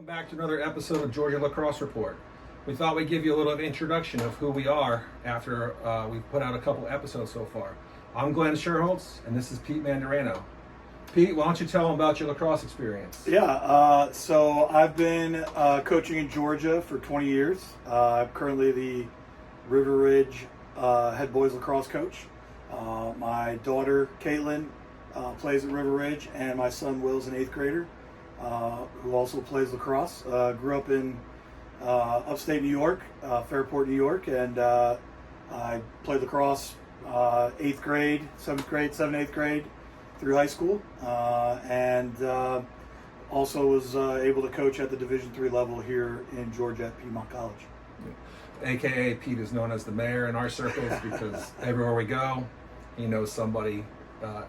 Welcome back to another episode of Georgia Lacrosse Report. We thought we'd give you a little introduction of who we are after we've put out a couple episodes so far. I'm Glenn Sherholtz, and this is Pete Mandarano. Pete, why don't you tell them about your lacrosse experience? So I've been coaching in Georgia for 20 years. I'm currently the River Ridge head boys lacrosse coach. My daughter, Caitlin, plays at River Ridge, and my son, Will's an 8th grader. Who also plays lacrosse. Grew up in upstate New York, Fairport, New York, and I played lacrosse 8th grade, 7th grade, 7th, 8th grade through high school, and also was able to coach at the Division III level here in Georgia at Piedmont College. AKA Pete is known as the mayor in our circles because everywhere we go, he knows somebody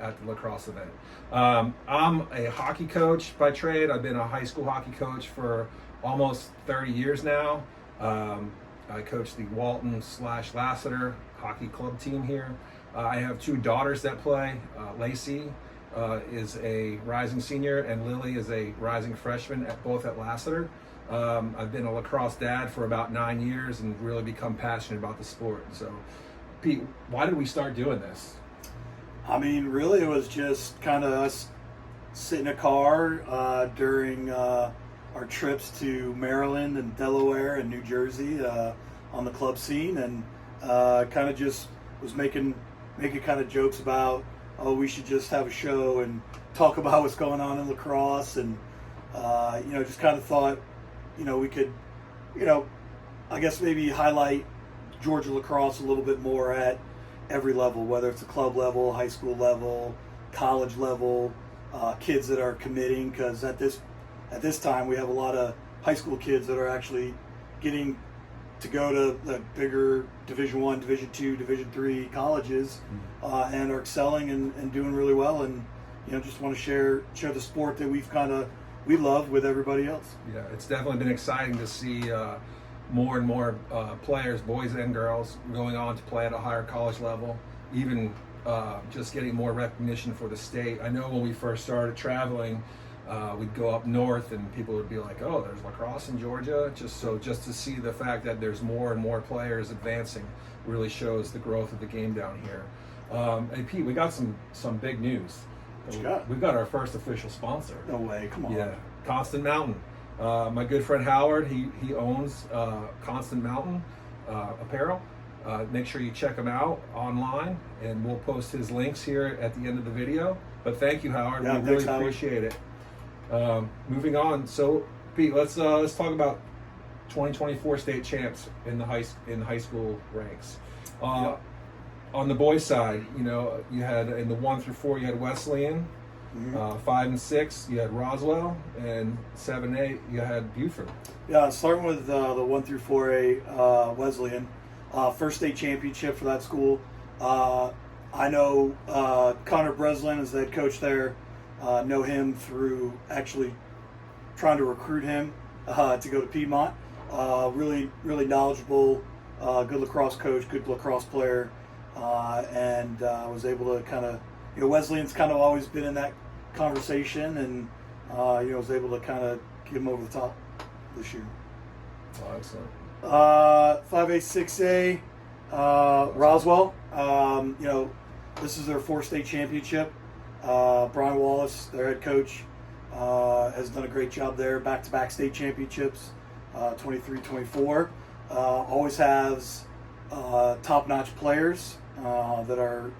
at the lacrosse event. I'm a hockey coach by trade. I've been a high school hockey coach for almost 30 years now. I coach the Walton/Lassiter hockey club team here. I have two daughters that play. Lacey is a rising senior and Lily is a rising freshman, both at Lassiter. I've been a lacrosse dad for about 9 years and really become passionate about the sport. So, Pete, why did we start doing this? I mean, really, it was just kind of us sitting in a car during our trips to Maryland and Delaware and New Jersey on the club scene, and kind of just was making kind of jokes about, oh, we should just have a show and talk about what's going on in lacrosse, and just kind of thought, we could, I guess maybe highlight Georgia lacrosse a little bit more at every level, whether it's a club level, high school level, college level, kids that are committing, because at this time we have a lot of high school kids that are actually getting to go to the bigger Division I, Division II, Division III colleges, and are excelling and doing really well, and just want to share the sport that we love with everybody else. Yeah, it's definitely been exciting to see more and more players, boys and girls, going on to play at a higher college level, even just getting more recognition for the state. I know when we first started traveling, we'd go up north and people would be like, oh, there's lacrosse in Georgia. Just to see the fact that there's more and more players advancing really shows the growth of the game down here. Hey, Pete, we got some big news. What you got? We've got our first official sponsor. No way, come on. Yeah, Constant Mountain. My good friend Howard, he owns Constant Mountain apparel. Make sure you check him out online, and we'll post his links here at the end of the video. But thank you, Howard. Yeah, we really Howard. appreciate it. Moving on. So, Pete, let's talk about 2024 state champs in the high school ranks. On the boys' side, you had in the 1 through 4, you had Wesleyan. 5 and 6, you had Roswell, and 7, 8, you had Buford. Yeah, starting with the 1 through 4A Wesleyan, first state championship for that school. I know Connor Breslin is the head coach there. Know him through actually trying to recruit him to go to Piedmont. Really, really knowledgeable, good lacrosse coach, good lacrosse player, and was able to kind of, Wesleyan's kind of always been in that conversation, and was able to kind of get him over the top this year. Oh, excellent. 5A, 6A, Roswell. This is their 4th state championship. Brian Wallace, their head coach, has done a great job there. Back-to-back state championships, 23-24. Always has top-notch players that are,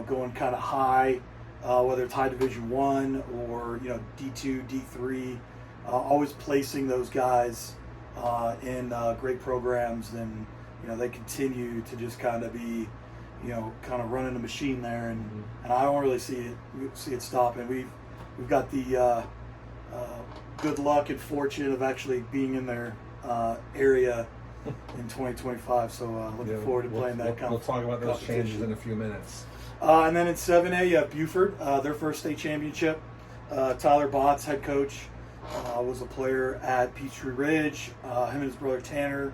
going kind of high, whether it's high Division I or D2, D3. Always placing those guys in great programs, and they continue to just kind of be, kind of running the machine there, and I don't really see it stopping. We've got the good luck and fortune of actually being in their area in 2025, so looking forward to playing that We'll talk about those changes competition in a few minutes. And then in 7A, you have Buford, their first state championship. Tyler Botts, head coach, was a player at Peachtree Ridge. Him and his brother Tanner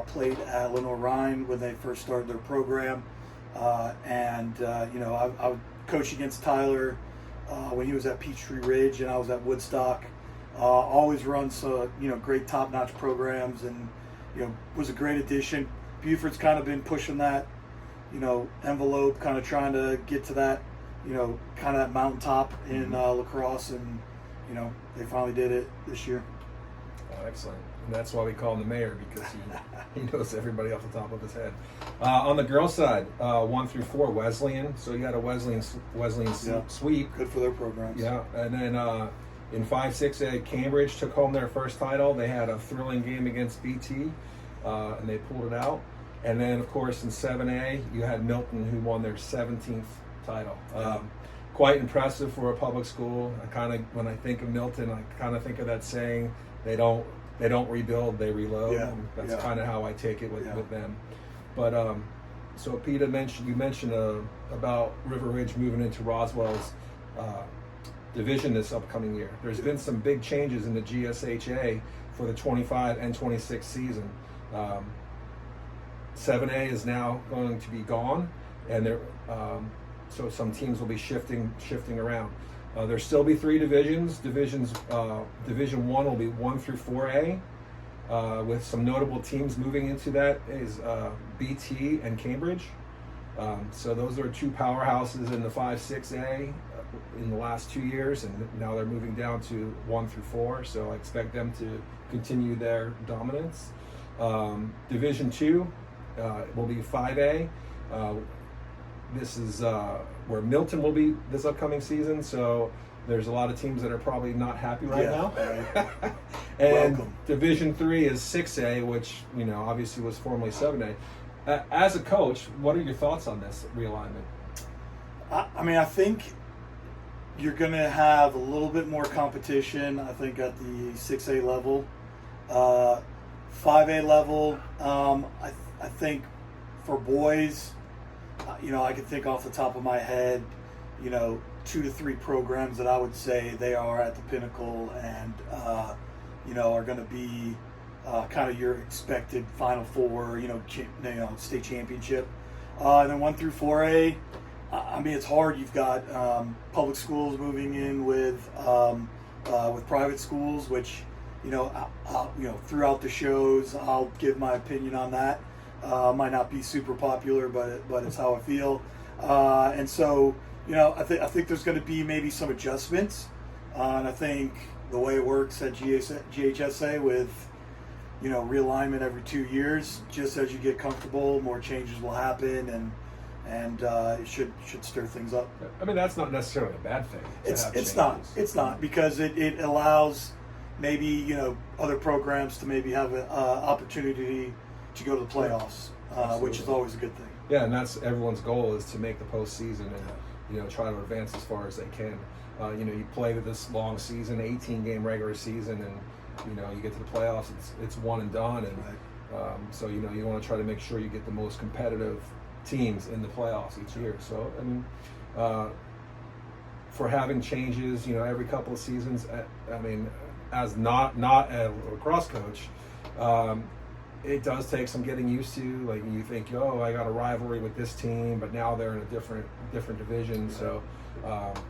played at Lenore Rhine when they first started their program. I would coach against Tyler when he was at Peachtree Ridge, and I was at Woodstock always runs great top-notch programs, and was a great addition. Buford's kind of been pushing that envelope, kind of trying to get to that kind of that mountaintop in lacrosse, and they finally did it this year. Oh, excellent. And that's why we call him the mayor, because he knows everybody off the top of his head. On the girls' side, 1 through 4, Wesleyan. So you had a Wesleyan sweep. Good for their programs. Yeah, and then in 5-6A, Cambridge took home their first title. They had a thrilling game against BT, and they pulled it out. And then, of course, in 7A, you had Milton, who won their 17th title. Quite impressive for a public school. When I think of Milton, I kind of think of that saying, they don't rebuild, they reload. Yeah, That's kind of how I take it with them. But so Peter mentioned about River Ridge moving into Roswell's division this upcoming year. There's been some big changes in the GSHA for the 25 and 26 season. 7A is now going to be gone, and so some teams will be shifting around. There'll still be 3 divisions. Division 1 will be 1 through 4A, with some notable teams moving into that is BT and Cambridge. So those are 2 powerhouses in the 5-6A in the last 2 years, and now they're moving down to 1 through 4. So I expect them to continue their dominance. Division 2 will be 5A. This is where Milton will be this upcoming season, so there's a lot of teams that are probably not happy right now. Right. And Welcome. Division 3 is 6A, which obviously was formerly 7A. As a coach, what are your thoughts on this realignment? I think you're going to have a little bit more competition, I think, at the 6A level. 5A level, I think for boys, I can think off the top of my head, 2 to 3 programs that I would say they are at the pinnacle and, are going to be kind of your expected Final Four, state championship. And then 1 through 4A, it's hard. You've got public schools moving in with private schools, which, throughout the shows, I'll give my opinion on that. Might not be super popular, but it's how I feel. And so, I think there's going to be maybe some adjustments. And I think the way it works at GHSA with, realignment every 2 years, just as you get comfortable, more changes will happen, and it should stir things up. That's not necessarily a bad thing. It's not because it allows maybe other programs to maybe have an opportunity to go to the playoffs, which is always a good thing. Yeah, and that's everyone's goal, is to make the postseason and try to advance as far as they can. You play this long season, 18-game regular season, and you get to the playoffs. It's one and done, and right. So you want to try to make sure you get the most competitive teams in the playoffs each year. So for having changes, every couple of seasons, as not a lacrosse coach. It does take some getting used to. Like, you think, I got a rivalry with this team, but now they're in a different division. Right. So,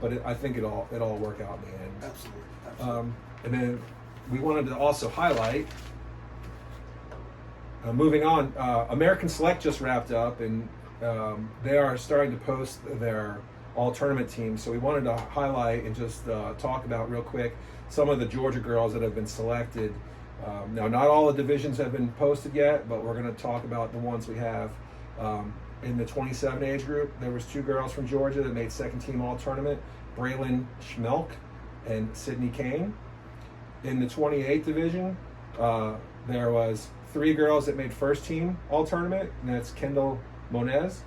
but I think it'll all work out in the end. Absolutely. And then we wanted to also highlight. Moving on, American Select just wrapped up, and they are starting to post their all-tournament teams. So we wanted to highlight and just talk about real quick some of the Georgia girls that have been selected. Now, not all the divisions have been posted yet, but we're going to talk about the ones we have. In the 27 age group, there was 2 girls from Georgia that made second team all-tournament, Braylon Schmelk and Sydney Kane. In the 28 division, there was 3 girls that made first team all-tournament, and that's Kendall Monez,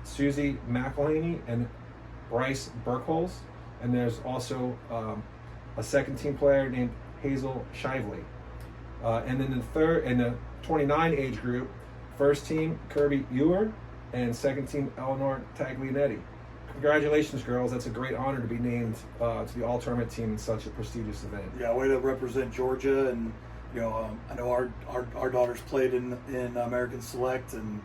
Susie McElhaney, and Bryce Burkholz. And there's also a second team player named Hazel Shively. And then in the 29 age group, first team Kirby Ewer and second team Eleanor Taglianetti. Congratulations, girls! That's a great honor to be named to the all-tournament team in such a prestigious event. Yeah, way to represent Georgia, and I know our daughters played in American Select, and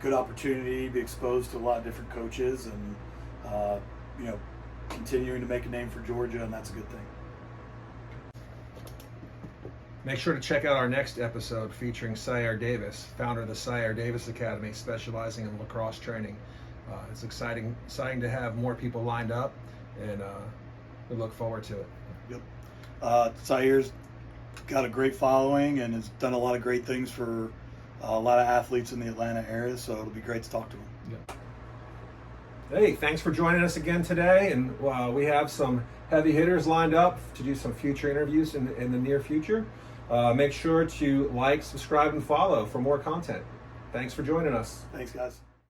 good opportunity to be exposed to a lot of different coaches, and continuing to make a name for Georgia, and that's a good thing. Make sure to check out our next episode featuring Syer Davis, founder of the Syer Davis Academy, specializing in lacrosse training. It's exciting to have more people lined up, and we look forward to it. Yep. Syer's got a great following and has done a lot of great things for a lot of athletes in the Atlanta area, so it'll be great to talk to him. Yeah. Hey, thanks for joining us again today, and we have some heavy hitters lined up to do some future interviews in the near future. Make sure to like, subscribe, and follow for more content. Thanks for joining us. Thanks, guys.